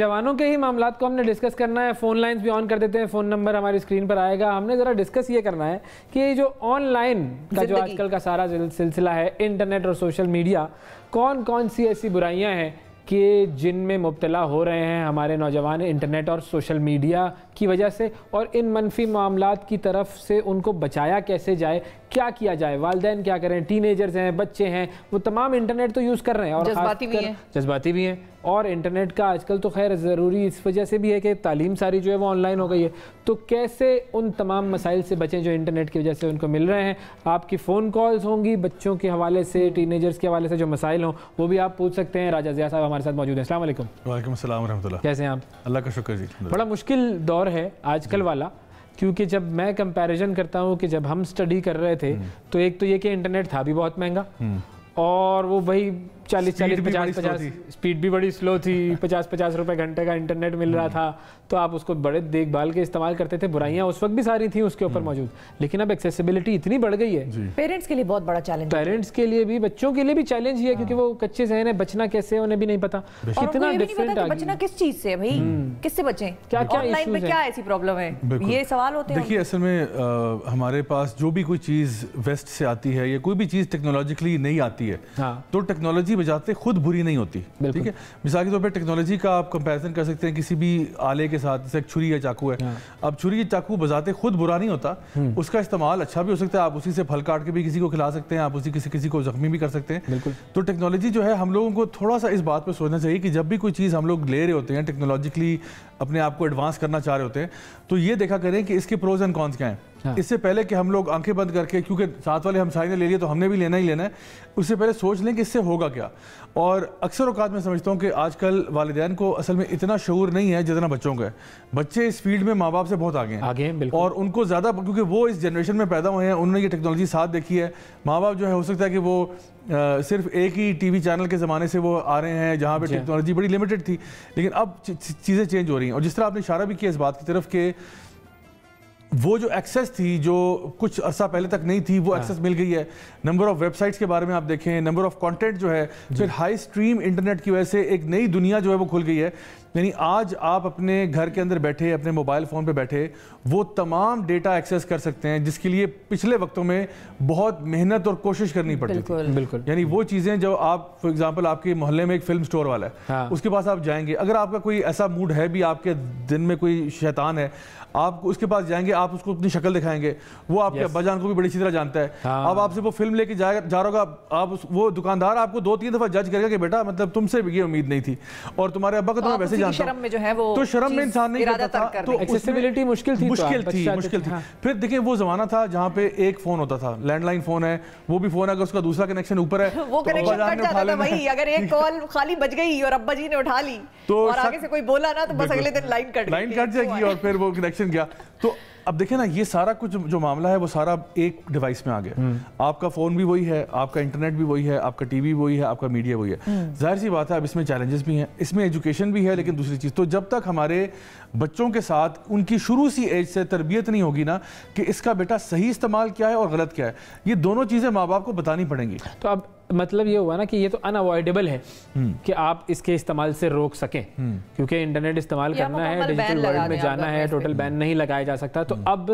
جوانوں کے ہی معاملات کو ہم نے ڈسکس کرنا ہے. فون لائنز بھی آن کر دیتے ہیں, فون نمبر ہماری اسکرین پر آئے گا. ہم نے ذرا ڈسکس یہ کرنا ہے کہ یہ جو آن لائن کا جو آج کل کا سارا سلسلہ ہے, انٹرنیٹ اور سوشل میڈیا, کون کون سی ایسی برائیاں ہیں کہ جن میں مبتلا ہو رہے ہیں ہمارے نوجوان انٹرنیٹ اور سوشل میڈیا کی وجہ سے, اور ان منفی معاملات کی طرف سے ان کو بچایا کیسے جائے, کیا کیا جائے, والدین کیا کریں, ٹین ایجرز ہیں, بچے ہیں, وہ تمام انٹرنیٹ تو یوز کر رہے ہیں اور جذباتی بھی ہیں. اور انٹرنیٹ کا آج کل تو خیر ضروری اس وجہ سے بھی ہے کہ تعلیم ساری جو ہے وہ آن لائن ہو گئی ہے. تو کیسے ان تمام مسائل سے بچیں جو انٹرنیٹ کی وجہ سے ان کو مل رہے ہیں؟ آپ کی فون کالز ہوں گی بچوں کے حوالے سے, ٹین ایجرز کے حوالے سے جو مسائل ہوں وہ بھی آپ پوچھ سکتے ہیں. راجہ ضیاء صاحب ہمارے ساتھ موجود ہیں. السلام علیکم. وعلیکم السلام ورحمۃ اللہ. کیسے ہیں آپ؟ اللہ کا شکر جی. بڑا مشکل دور ہے آج کل والا, کیونکہ جب میں کمپیریزن کرتا ہوں کہ جب ہم سٹڈی کر رہے تھے تو ایک تو یہ کہ انٹرنیٹ تھا بھی بہت مہنگا, اور وہ وہی 40-50 اسپیڈ بھی بڑی سلو تھی, 50 روپے گھنٹے کا انٹرنیٹ مل رہا تھا, تو آپ اس کو بڑے دیکھ بھال کے استعمال کرتے تھے. برائیاں اس وقت بھی ساری تھیں اس کے اوپر موجود, لیکن اب ایکسیسیبلٹی اتنی بڑھ گئی ہے, پیرنٹس کے لیے بہت بڑا چیلنج, پیرنٹس کے لیے بھی, بچوں کے لیے بھی چیلنج ہی ہے, کیونکہ وہ کچے ذہن ہے, بچنا کیسے انہیں بھی نہیں پتا, کتنا ڈیفرنٹ آ گیا. بچنا کس چیز سے بھائی, کس سے بچیں, آن لائن میں کیا ایسی پرابلم ہے, یہ سوال ہوتے ہیں. دیکھیے اصل میں ہمارے پاس جو بھی کوئی چیز ویسٹ سے آتی ہے یا کوئی بھی چیز ٹیکنالوجیکلی نہیں آتی ہے تو ٹیکنالوجی بجاتے خود بری نہیں ہوتی, ٹھیک ہے. مثال کے طور پہ ٹیکنالوجی کا آپ کمپیریزن کر سکتے ہیں کسی بھی آلے کے ساتھ, جیسے ایک چھری یا چاقو ہے. اب چھری یا چاقو بذاتے خود برا نہیں ہوتا, اس کا استعمال اچھا بھی ہو سکتا ہے, آپ اسی سے پھل کاٹ کے بھی کسی کو کھلا سکتے ہیں, آپ اسی کسی کو زخمی بھی کر سکتے ہیں. تو ٹیکنالوجی جو ہے ہم لوگوں کو تھوڑا سا اس بات پہ سوچنا چاہیے کہ جب بھی کوئی چیز ہم لوگ لے رہے ہوتے ہیں ٹیکنالوجیکلی اپنے آپ کو ایڈوانس کرنا چاہ رہے ہوتے ہیں, تو یہ دیکھا کریں کہ اس کے پروز اینڈ کونس کیا ہیں. اس سے پہلے کہ ہم لوگ آنکھیں بند کر کے, کیونکہ ساتھ والے ہمسائے نے لے لیا تو ہم نے بھی لینا ہی لینا ہے, اس سے پہلے سوچ لیں کہ اس سے ہوگا کیا. اور اکثر اوقات میں سمجھتا ہوں کہ آج کل والدین کو اصل میں اتنا شعور نہیں ہے جتنا بچوں کا ہے. بچے اس فیلڈ میں ماں باپ سے بہت آگے ہیں, اور ان کو زیادہ, کیونکہ وہ اس جنریشن میں پیدا ہوئے ہیں, انہوں نے یہ ٹیکنالوجی ساتھ دیکھی ہے. ماں باپ جو ہے ہو سکتا ہے کہ وہ صرف ایک ہی ٹی وی چینل کے زمانے سے وہ آ رہے ہیں جہاں پہ ٹیکنالوجی بڑی لمیٹڈ تھی, لیکن اب چیزیں چینج ہو رہی ہیں. اور جس طرح آپ نے اشارہ بھی کیا اس بات کی طرف کہ وہ جو ایکسیس تھی جو کچھ عرصہ پہلے تک نہیں تھی, وہ ایکسیس مل گئی ہے. نمبر آف ویب سائٹس کے بارے میں آپ دیکھیں, نمبر آف کانٹینٹ جو ہے, پھر ہائی اسٹریم انٹرنیٹ کی وجہ سے ایک نئی دنیا جو ہے وہ کھل گئی ہے. یعنی آج آپ اپنے گھر کے اندر بیٹھے, اپنے موبائل فون پہ بیٹھے وہ تمام ڈیٹا ایکسیس کر سکتے ہیں جس کے لیے پچھلے وقتوں میں بہت محنت اور کوشش کرنی پڑتی تھی. بالکل. یعنی وہ چیزیں جو آپ فار ایگزامپل آپ کے محلے میں ایک فلم سٹور والا ہے, اس کے پاس آپ جائیں گے, اگر آپ کا کوئی ایسا موڈ ہے بھی, آپ کے دن میں کوئی شیطان ہے, آپ اس کے پاس جائیں گے, آپ اس کو اپنی شکل دکھائیں گے, وہ آپ کے ابا جان کو بھی بڑی اچھی طرح جانتا ہے. اب آپ سے وہ فلم لے کے جا رہا ہوگا, آپ وہ دکاندار آپ کو 2-3 دفعہ جج کرے گا کہ بیٹا مطلب تم سے یہ امید نہیں تھی, اور تمہارے ابا کو تو میں ویسے جانتا ہوں, تو شرم میں انسان نہیں کرتا تھا, تو ایکسیسیبلٹی مشکل تھی. پھر دیکھیں وہ زمانہ تھا جہاں پہ ایک فون ہوتا تھا, لینڈ لائن فون ہے, وہ بھی فون ہے اگر اس کا دوسرا کنیکشن اوپر ہے وہ کنیکشن کٹ جاتا تھا بھائی, اگر ایک کال خالی بج گئی اور ابا جی نے اٹھا لی اور آگے سے کوئی بولا نا تو بس اگلے دن لائن کٹ جائے گی اور پھر وہ کنیکشن گیا. تو اب دیکھیں نا یہ سارا کچھ جو معاملہ ہے وہ سارا ایک ڈیوائس میں آ گیا. آپ کا فون بھی وہی ہے, آپ کا انٹرنیٹ بھی وہی ہے, آپ کا ٹی وی وہی ہے, آپ کا میڈیا وہی ہے. ظاہر سی بات ہے اب اس میں چیلنجز بھی ہیں, اس میں ایجوکیشن بھی ہے, لیکن دوسری چیز تو جب تک ہمارے بچوں کے ساتھ ان کی شروع سی ایج سے تربیت نہیں ہوگی نا کہ اس کا بیٹا صحیح استعمال کیا ہے اور غلط کیا ہے, یہ دونوں چیزیں ماں باپ کو بتانی پڑیں گی. تو اب مطلب یہ ہوا نا کہ یہ تو ان اوائڈیبل ہے کہ آپ اس کے استعمال سے روک سکیں, کیونکہ انٹرنیٹ استعمال کرنا ہے, ڈیجیٹل ورلڈ میں جانا ہے, ٹوٹل بین نہیں لگایا جا سکتا. تو اب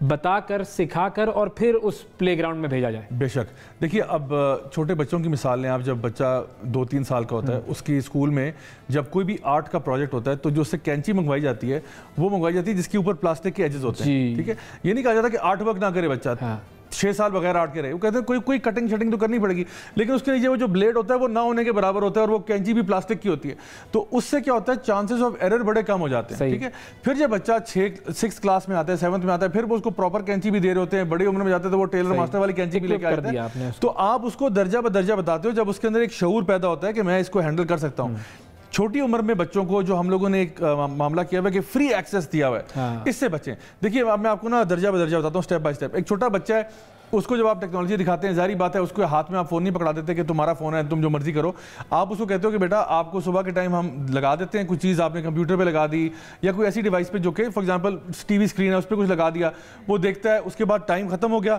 بتا کر, سکھا کر اور پھر اس پلے گراؤنڈ میں بھیجا جائے. بے شک. دیکھیے اب چھوٹے بچوں کی مثال لیں آپ, جب بچہ 2-3 سال کا ہوتا ہے, اس کی اسکول میں جب کوئی بھی آرٹ کا پروجیکٹ ہوتا ہے تو جو اس سے کینچی منگوائی جاتی ہے وہ منگوائی جاتی ہے جس کے اوپر پلاسٹک کے ایجز ہوتے ہیں, ٹھیک ہے. یہ نہیں کہا جاتا کہ آرٹ ورک نہ کرے بچہ, 6 سال بغیر آرٹ کے رہے, وہ کہتے ہیں کوئی کٹنگ شٹنگ تو کرنی پڑے گی, لیکن اس کے نیچے وہ جو بلیڈ ہوتا ہے وہ نہ ہونے کے برابر ہوتا ہے, اور وہ کینچی بھی پلاسٹک کی ہوتی ہے, تو اس سے کیا ہوتا ہے چانسز آف ایرر بڑے کم ہو جاتے ہیں, ٹھیک ہے. پھر جب بچہ 6 کلاس میں آتا ہے, 7th میں آتا ہے, پھر وہ اس کو پراپر کینچی بھی دے رہے ہوتے ہیں, بڑی عمر میں جاتے ہیں تو وہ ٹیلر ماسٹر والی کینچی بھی لے کے آتے ہیں. تو آپ اس کو درجہ بدرجہ بتاتے ہو جب اس کے اندر ایک شعور پیدا ہوتا ہے کہ میں اس کو ہینڈل کر سکتا ہوں. چھوٹی عمر میں بچوں کو جو ہم لوگوں نے ایک معاملہ کیا ہوا ہے کہ فری ایکسیس دیا ہوا ہے, اس سے بچیں. دیکھیے اب میں آپ کو نا درجہ بدرجہ بتاتا ہوں, سٹیپ بائی سٹیپ. ایک چھوٹا بچہ ہے, اس کو جب آپ ٹیکنالوجی دکھاتے ہیں, ظاہری بات ہے اس کو ہاتھ میں آپ فون نہیں پکڑا دیتے کہ تمہارا فون ہے تم جو مرضی کرو. آپ اس کو کہتے ہو کہ بیٹا آپ کو صبح کے ٹائم ہم لگا دیتے ہیں کوئی چیز, آپ نے کمپیوٹر پہ لگا دی یا کوئی ایسی ڈیوائس پہ جو کہ for example T V screen ہے اس پہ کچھ لگا دیا, وہ دیکھتا ہے, اس کے بعد ٹائم ختم ہو گیا,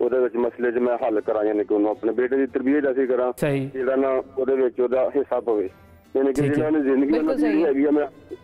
ਉਹਦੇ ਵਿੱਚ ਮਸਲੇ 'ਚ ਮੈਂ ਹੱਲ ਕਰਾਂ, ਯਾਨੀ ਕਿ ਉਹਨੂੰ ਆਪਣੇ ਬੇਟੇ ਦੀ ਤਰਬੀਅਤ ਐਸੀ ਕਰਾਂ ਜਿਹੜਾ ਨਾ ਉਹਦੇ ਵਿੱਚ ਉਹਦਾ ਹਿੱਸਾ ਪਵੇ, ਯਾਨੀ ਕਿ ਜਿਹੜਾ ਉਹਨੇ ਜ਼ਿੰਦਗੀ ਦੀ ਹੈਗੀ ਆ ਮੈਂ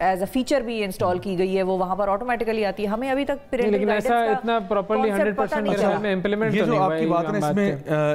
ایز اے فیچر بھی انسٹال کی گئی ہے, وہ وہاں پر آٹومیٹکلی آتی ہے. ہمیں ابھی تک پیرنٹل گائیڈنس کا اتنا پراپرلی 100% میں امپلیمنٹ تو آپ کی بات ہے اس میں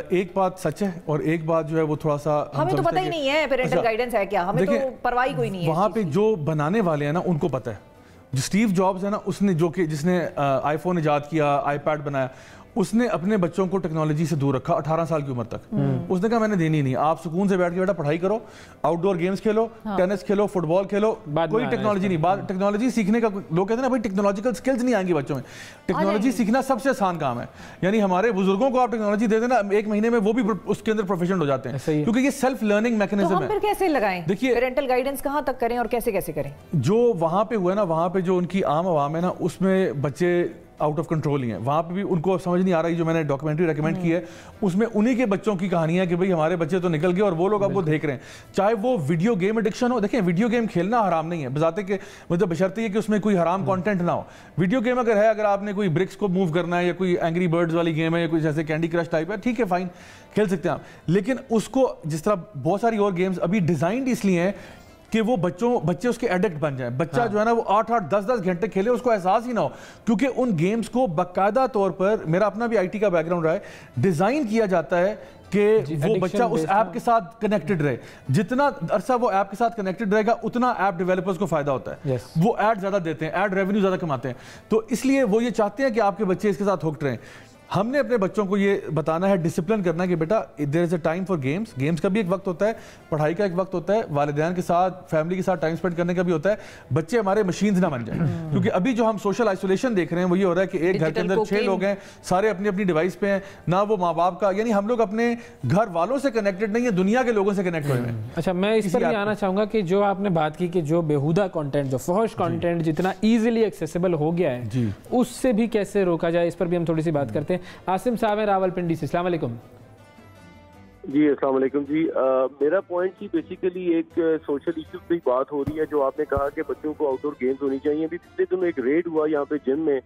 ایک بات سچ ہے اور ایک بات جو ہے وہ تھوڑا سا ہمیں تو پتہ ہی نہیں ہے پیرنٹل گائیڈنس ہے کیا, ہمیں تو پرواہ کوئی نہیں ہے. وہاں پہ جو بنانے والے ہیں نا ان کو پتہ ہے. جو اسٹیو جابز ہے نا, اس نے جس نے آئی فون ایجاد کیا, آئی پیڈ بنایا, اس نے اپنے بچوں کو ٹیکنالوجی سے دور رکھا 18 سال کی عمر تک. اس نے کہا میں نے دینی نہیں, آپ سکون سے بیٹھ کے بیٹا پڑھائی کرو, آؤٹ ڈور گیمز کھیلو, ٹینس کھیلو, فٹ بال کھیلو, کوئی ٹیکنالوجی نہیں. ٹیکنالوجی سیکھنے کا لوگ کہتے ہیں نا بھائی ٹیکنالوجیکل سکلز نہیں آئیں گی بچوں میں. ٹیکنالوجی سیکھنا سب سے آسان کام ہے. یعنی ہمارے بزرگوں کو آپ ٹیکنالوجی دے دیں نا, 1 مہینے میں وہ بھی اس کے اندر پروفیشنل ہو جاتے ہیں, کیونکہ یہ سیلف لرننگ میکینزم ہے. ہم پھر کیسے لگائیں, دیکھیے پیرنٹل گائیڈنس کہاں تک کریں اور کیسے کیسے کریں؟ جو وہاں پہ ہوا ہے نا, وہاں پہ جو ان کی عام عوام ہے نا, اس میں بچے آؤٹ آف کنٹرول ہی ہیں. وہاں پہ بھی ان کو سمجھ نہیں آ رہا ہے. جو میں نے ڈاکیومنٹری ریکمینڈ کی ہے اس میں انہی کے بچوں کی کہانی ہے کہ بھئی ہمارے بچے تو نکل گئے اور وہ لوگ اب وہ دیکھ رہے ہیں. چاہے وہ ویڈیو گیم ایڈکشن ہو, دیکھیں ویڈیو گیم کھیلنا حرام نہیں ہے بذات کہ مطلب بشرطیہ ہے کہ اس میں کوئی حرام کانٹینٹ نہ ہو. ویڈیو گیم اگر ہے, اگر آپ نے کوئی برکس کو موو کرنا ہے یا کوئی اینگری برڈز والی گیم ہے یا کوئی جیسے کینڈی کرش ٹائپ ہے, ٹھیک ہے فائن کھیل سکتے ہیں آپ. لیکن اس کو جس طرح بہت ساری اور گیمز ابھی ڈیزائنڈ اس لیے ہیں کہ وہ بچے اس کے ایڈکٹ بن جائیں. بچہ جو ہے نا وہ 8-8 10-10 گھنٹے کھیلے, اس کو احساس ہی نہ ہو, کیونکہ ان گیمز کو باقاعدہ طور پر, میرا اپنا بھی آئی ٹی کا بیک گراؤنڈ رہا ہے, ڈیزائن کیا جاتا ہے کہ وہ بچہ اس ایپ کے ساتھ کنیکٹڈ رہے. جتنا عرصہ وہ ایپ کے ساتھ کنیکٹڈ رہے گا اتنا ایپ ڈیولپرز کو فائدہ ہوتا ہے. وہ ایڈ زیادہ دیتے ہیں, ایڈ ریونیو زیادہ کماتے ہیں, تو اس لیے وہ یہ چاہتے ہیں کہ آپ کے بچے اس کے ساتھ ہوکڈ رہیں. ہم نے اپنے بچوں کو یہ بتانا ہے, ڈسپلن کرنا ہے کہ بیٹا there is a time for games. Games کا بھی ایک وقت ہوتا ہے, پڑھائی کا ایک وقت ہوتا ہے, والدین کے ساتھ فیملی کے ساتھ ٹائم سپینڈ کرنے کا بھی ہوتا ہے. بچے ہمارے مشینز نہ بن جائیں, کیونکہ ابھی جو ہم سوشل آئسولیشن دیکھ رہے ہیں وہ یہ ہو رہا ہے کہ ایک گھر کے اندر 6 لوگ ہیں, سارے اپنی اپنی ڈیوائس پہ ہیں, نہ وہ ماں باپ کا, یعنی ہم لوگ اپنے گھر والوں سے کنیکٹڈ نہیں ہیں, دنیا کے لوگوں سے کنیکٹ ہوئے ہیں. اچھا, میں اس پر بھی آنا چاہوں گا کہ جو آپ نے بات کی کہ جو بیہودہ کانٹینٹ, جو فحش کانٹینٹ جتنا ایزیلی ایکسیسیبل ہو گیا ہے, اس سے بھی کیسے روکا جائے, اس پر بھی ہم تھوڑی سی بات کرتے ہیں. عاصم صاحب راولپنڈی سے, السلام علیکم. جی السلام علیکم. جی میرا پوائنٹ جی بیسیکلی ایک سوشل ایشو پہ بات ہو رہی ہے. جو آپ نے کہا کہ بچوں کو آؤٹ ڈور گیمز ہونی چاہیے. ابھی پچھلے دنوں ایک ریڈ ہوا یہاں پہ جم میں,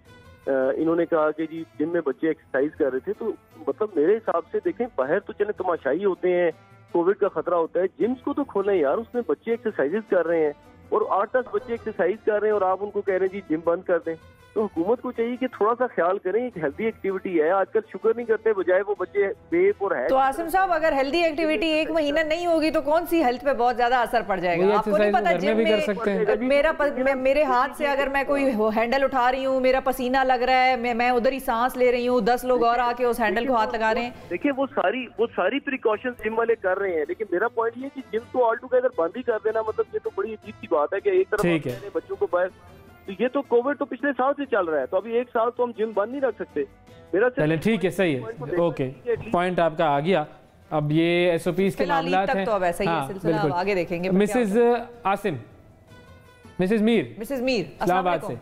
انہوں نے کہا کہ جی جم میں بچے ایکسرسائز کر رہے تھے, تو مطلب میرے حساب سے دیکھیں باہر تو چلے تماشائی ہوتے ہیں, کووڈ کا خطرہ ہوتا ہے, جمز کو تو کھولیں یار, اس میں بچے ایکسرسائز کر رہے ہیں اور 8-10 بچے ایکسرسائز کر رہے ہیں اور آپ ان کو کہہ رہے ہیں جی جم بند کر دیں. تو حکومت کو چاہیے کہ تھوڑا سا خیال کریں, ایک ہیلدی ایکٹیویٹی ہے. آج کل شکر نہیں کرتے, بجائے وہ بچے بیپ اور ہے. تو عاصم صاحب اگر ہیلدی ایکٹیویٹی 1 مہینہ نہیں ہوگی تو کون سی ہیلتھ پہ بہت زیادہ اثر پڑ جائے گا؟ آپ کو نہیں پتا جم میں میرے ہاتھ سے اگر میں کوئی ہینڈل اٹھا رہی ہوں, میرا پسینہ لگ رہا ہے, میں ادھر ہی سانس لے رہی ہوں, 10 لوگ اور آ کے اس ہینڈل کو ہاتھ لگا رہے ہیں. دیکھیں وہ ساری پریکاشن جم والے کر رہے ہیں, لیکن میرا پوائنٹ یہ ہے کہ جم کو آل ٹوگیدر بند ہی کر دینا, مطلب یہ تو بڑی عجیب سی بات ہے کہ ایک طرف بچوں کو باہر, تو یہ تو کووڈ تو پچھلے سال سے چل رہا ہے, تو ابھی 1 سال تو ہم جم بند نہیں رکھ سکتے. چلیں ٹھیک ہے, صحیح ہے, اوکے, پوائنٹ آپ کا آ گیا. اب یہ ایس او پیز کے معاملات ہیں, تو اب ایسا ہی ہے سلسلہ, اب آگے دیکھیں گے. مسز عاصم, مسز میر اسلام آباد سے.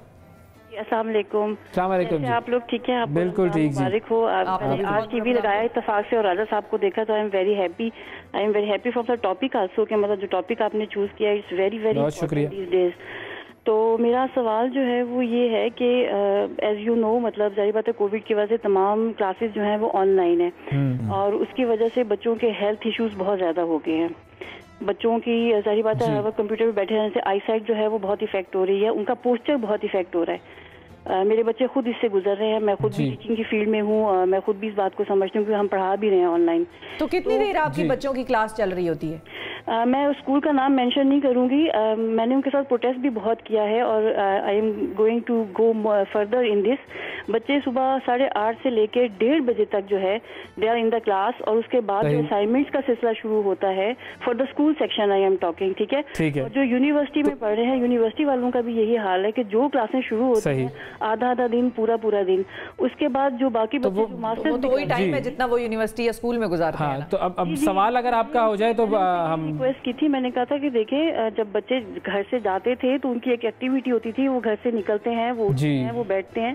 السلام علیکم. السلام علیکم. آپ لوگ ٹھیک ہیں؟ آپ بالکل ٹھیک. مبارک ہو. آج ٹی وی لگایا اتفاق سے اور راجا صاحب کو دیکھا تو I am very happy from the topic also, کہ مطلب جو ٹاپک آپ نے چوز کیا it's very important these days. تو میرا سوال جو ہے وہ یہ ہے کہ ایز یو نو, مطلب ظاہر بات ہے کووڈ کی وجہ سے تمام کلاسز جو ہیں وہ آن لائن ہیں, اور اس کی وجہ سے بچوں کے ہیلتھ ایشوز بہت زیادہ ہو گئے ہیں. بچوں کی ظاہر بات ہے کمپیوٹر پہ بیٹھے رہنے سے آئی سائٹ جو ہے وہ بہت افیکٹ ہو رہی ہے, ان کا پوسچر بہت افیکٹ ہو رہا ہے. میرے بچے خود اس سے گزر رہے ہیں, میں خود بھی ٹیچنگ کی فیلڈ میں ہوں, میں خود بھی اس بات کو سمجھتی ہوں کہ ہم پڑھا بھی رہے ہیں آن لائن. تو کتنی دیر آپ کی بچوں کی کلاس چل رہی ہوتی ہے؟ میں اسکول کا نام مینشن نہیں کروں گی, میں نے ان کے ساتھ پروٹیسٹ بھی بہت کیا ہے, اور I am going to go further in this. بچے صبح 8:30 سے لے کے 1:30 بجے تک جو ہے they are in the class, اور اس کے بعد جو اسائنمنٹس کا سلسلہ شروع ہوتا ہے for the school section I am talking, ٹھیک ہے. اور جو یونیورسٹی میں پڑھ رہے ہیں, یونیورسٹی والوں کا بھی یہی حال ہے کہ جو کلاسیں شروع ہوتی ہیں آدھا دن پورا دن, اس کے بعد جو باقی بچے ماسٹر تو وہی ٹائم ہے جتنا وہ یونیورسٹی یا اسکول میں گزارتے ہیں. تو اب سوال اگر آپ کا ہو جائے تو ہم ریکویسٹ کی تھی, میں نے کہا تھا کہ دیکھیں جب بچے گھر سے جاتے تھے تو ان کی ایک ایکٹیویٹی ہوتی تھی, وہ گھر سے نکلتے ہیں, وہ اٹھتے ہیں, وہ بیٹھتے ہیں,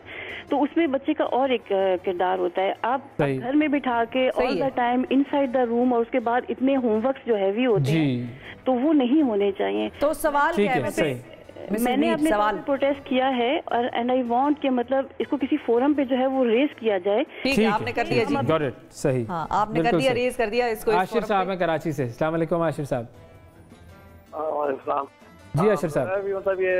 تو اس میں بچے کا اور ایک کردار ہوتا ہے. آپ گھر میں بٹھا کے آل the time in side the روم, اور اس کے بعد اتنے ہوم ورکس جو ہیوی ہوتے ہیں تو وہ نہیں ہونے چاہیے. تو سوال کیا ہے؟ میں نے اپنے سوال پروٹیسٹ کیا ہے, اور اینڈ آئی وانٹ کہ مطلب اس کو کسی فورم پہ جو ہے وہ ریز کیا جائے. ٹھیک ہے, آپ نے کر دیا جی, صحیح, آپ نے کر دیا, ریز کر دیا اس کو. عاشر صاحب ہیں کراچی سے, السلام علیکم عاشر صاحب. جی اشر صاحب, مطلب یہ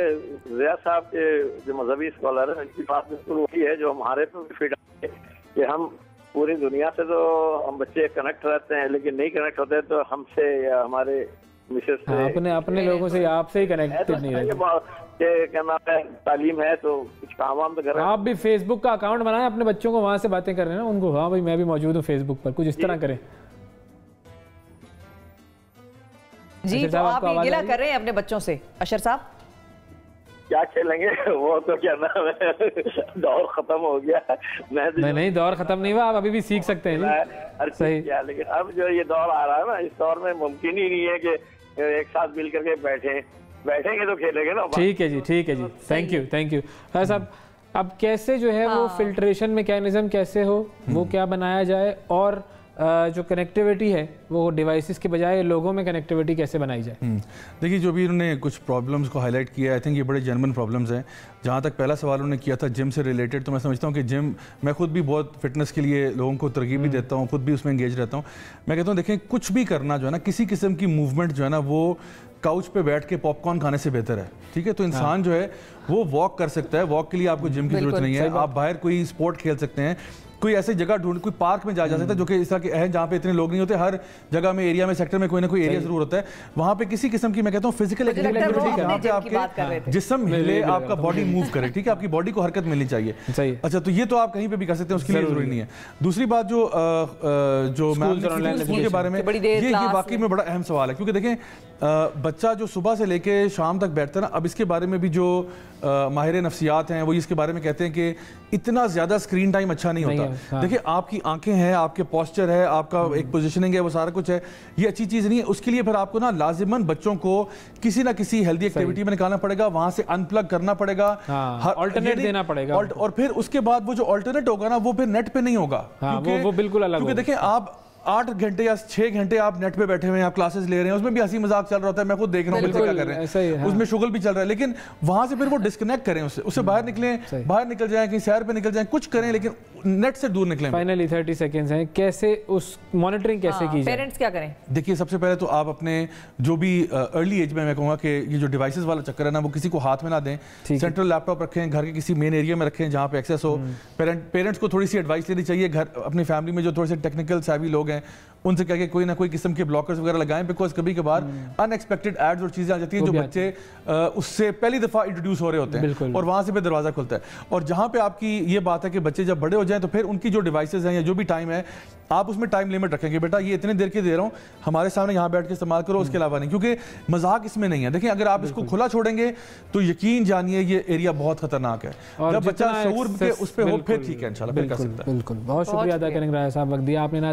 ضیاء صاحب کے جو مذہبی اسکالر ہیں ان کی بات بالکل وہی ہے جو ہمارے پہ بھی فٹ ہے کہ ہم پوری دنیا سے تو ہم بچے کنیکٹ رہتے ہیں لیکن نہیں کنیکٹ ہوتے تو ہم سے یا ہمارے مسز سے اپنے لوگوں سے آپ سے ہی کنیکٹڈ نہیں رہتے. تعلیم ہے تو کچھ کام وام تو کر رہے ہیں. آپ بھی فیس بک کا اکاؤنٹ بنائیں, اپنے بچوں کو وہاں سے باتیں کر رہے ہیں نا ان کو, ہاں بھائی میں بھی موجود ہوں فیس بک پر, کچھ اس طرح کریں. جی تو آپ یہ گلہ کر رہے ہیں اپنے بچوں سے اشر صاحب؟ کیا کھیلیں گے وہ تو کیا نام ہے, دور ختم ہو گیا. نہیں دور ختم نہیں ہوا, آپ ابھی بھی سیکھ سکتے ہیں. صحیح, لیکن اب جو یہ دور آ رہا ہے نا, اس دور میں ممکن ہی نہیں ہے کہ ایک ساتھ مل کر کے بیٹھیں گے تو کھیلیں گے نا. ٹھیک ہے جی, ٹھیک ہے جی, تھینک یو تھینک یو. خیر صاحب, اب کیسے جو ہے وہ فلٹریشن میکینزم کیسے ہو, وہ کیا بنایا جائے, اور جو کنیکٹیوٹی ہے وہ ڈیوائسز کے بجائے لوگوں میں کنیکٹیوٹی کیسے بنائی جائے؟ دیکھیے جو بھی انہوں نے کچھ پرابلمز کو ہائی لائٹ کیا ہے, آئی تھنک یہ بڑے جرمن پرابلمز ہیں. جہاں تک پہلا سوال انہوں نے کیا تھا جم سے ریلیٹڈ, تو میں سمجھتا ہوں کہ جم, میں خود بھی بہت فٹنس کے لیے لوگوں کو ترغیب بھی دیتا ہوں, خود بھی اس میں انگیج رہتا ہوں. میں کہتا ہوں دیکھیں کچھ بھی کرنا جو ہے نا, کسی قسم کی موومنٹ جو ہے نا وہ کاؤچ پہ بیٹھ کے پاپ کارن کھانے سے بہتر ہے. ٹھیک ہے, تو انسان جو ہے وہ واک کر سکتا ہے, واک کے لیے آپ کو جم کی ضرورت نہیں ہے. آپ باہر کوئی اسپورٹ کھیل سکتے ہیں, کوئی ایسی جگہ ڈھونڈ, کوئی پارک میں جا سکتا ہے جو کہ اس طرح کے ہے جہاں پہ اتنے لوگ نہیں ہوتے. ہر جگہ میں, ایریا میں, سیکٹر میں کوئی نہ کوئی ایریا ضرور ہوتا ہے, وہاں پہ کسی قسم کی میں کہتا ہوں فزیکل ایکٹیویٹی جہاں پہ آپ کے جسم ہلے, آپ کا باڈی موو کرے. ٹھیک ہے, آپ کی باڈی کو حرکت ملنی چاہیے. اچھا, تو یہ تو آپ کہیں پہ بھی کر سکتے ہیں, اس کے لیے ضروری نہیں ہے. دوسری بات جو اسکول کے بارے میں, یہ واقعی میں بڑا اہم سوال ہے, کیونکہ دیکھیں بچہ جو صبح سے لے کے شام تک بیٹھتا ہے نا, اب اس کے بارے میں بھی جو ماہر نفسیات ہیں وہ اس کے بارے میں کہتے ہیں کہ اتنا زیادہ اسکرین ٹائم اچھا نہیں ہوتا. دیکھیں آپ کی آنکھیں ہیں, آپ کے پوسچر ہے, آپ کا ایک پوزیشننگ ہے, وہ سارا کچھ ہے, یہ اچھی چیز نہیں ہے. اس کے لیے پھر آپ کو نا لازماً بچوں کو کسی نہ کسی ہیلدی ایکٹیویٹی میں نکالنا پڑے گا, وہاں سے ان پلگ کرنا پڑے گا, آلٹرنیٹ دینا پڑے گا, اور پھر اس کے بعد وہ جو آلٹرنیٹ ہوگا نا وہ پھر نیٹ پہ نہیں ہوگا, وہ بالکل الگ. کیونکہ دیکھیں آپ 8 گھنٹے یا 6 گھنٹے آپ نیٹ پہ بیٹھے ہوئے ہیں, آپ کلاسز لے رہے ہیں, اس میں بھی ہنسی مذاق چل رہا ہوتا ہے, میں خود دیکھ رہا ہوں بچے کیا کر رہے ہیں, اس میں شغل بھی چل رہا ہے, لیکن وہاں سے پھر وہ ڈسکنیکٹ کریں, اس سے باہر نکلیں, باہر نکل جائیں, کہیں سیر پہ نکل جائیں, کچھ کریں, لیکن نیٹ سے دور نکلیں. فائنلی 30 سیکنڈز ہیں, کیسے اس مانیٹرنگ کیسے کی جائے؟ پیرنٹس کیا کریں؟ دیکھیے سب سے پہلے تو آپ اپنے جو بھی ارلی ایج میں کہوں گا کہ یہ جو ڈیوائسز والا چکر ہے نا وہ کسی کو ہاتھ میں نہ دیں. سینٹرل لیپ ٹاپ رکھیں, گھر کے کسی مین ایریا میں رکھیں جہاں پہ ایکسیس ہو. پیرنٹس کو تھوڑی سی ایڈوائس لینی چاہیے, گھر اپنی فیملی میں جو تھوڑے سے ٹیکنیکل سیوی لوگ ہیں ان سے کہہ کے کوئی نہ کوئی قسم کے بلاکرز وغیرہ لگائیں, بیکاز کبھی کبھار ان ایکسپیکٹڈ ایڈز اور چیزیں آ جاتی ہیں جو بچے اس سے پہلی دفعہ انٹروڈیوس ہو رہے ہوتے ہیں, اور وہاں سے پھر دروازہ کھلتا ہے. اور جہاں پہ آپ کی یہ بات ہے کہ بچے جب بڑے ہو جائیں تو پھر ان کی جو ڈیوائسز ہیں یا جو بھی ٹائم ہے آپ اس میں ٹائم لیمٹ رکھیں کہ بیٹا یہ اتنے دیر کے دے رہا ہوں, ہمارے سامنے یہاں بیٹھ کے استعمال کرو, اس کے علاوہ نہیں, کیونکہ مذاق اس میں نہیں ہے. دیکھیں اگر آپ اس کو کھلا چھوڑیں گے تو یقین جانیے یہ ایریا بہت خطرناک ہے. جب بچہ شعور کے اس پہ ہو پھر ٹھیک ہے انشاءاللہ پھر کر سکتا ہے. بالکل, بہت شکریہ ادا کریں گے راجہ صاحب, وقت دیا آپ نے. ناظرین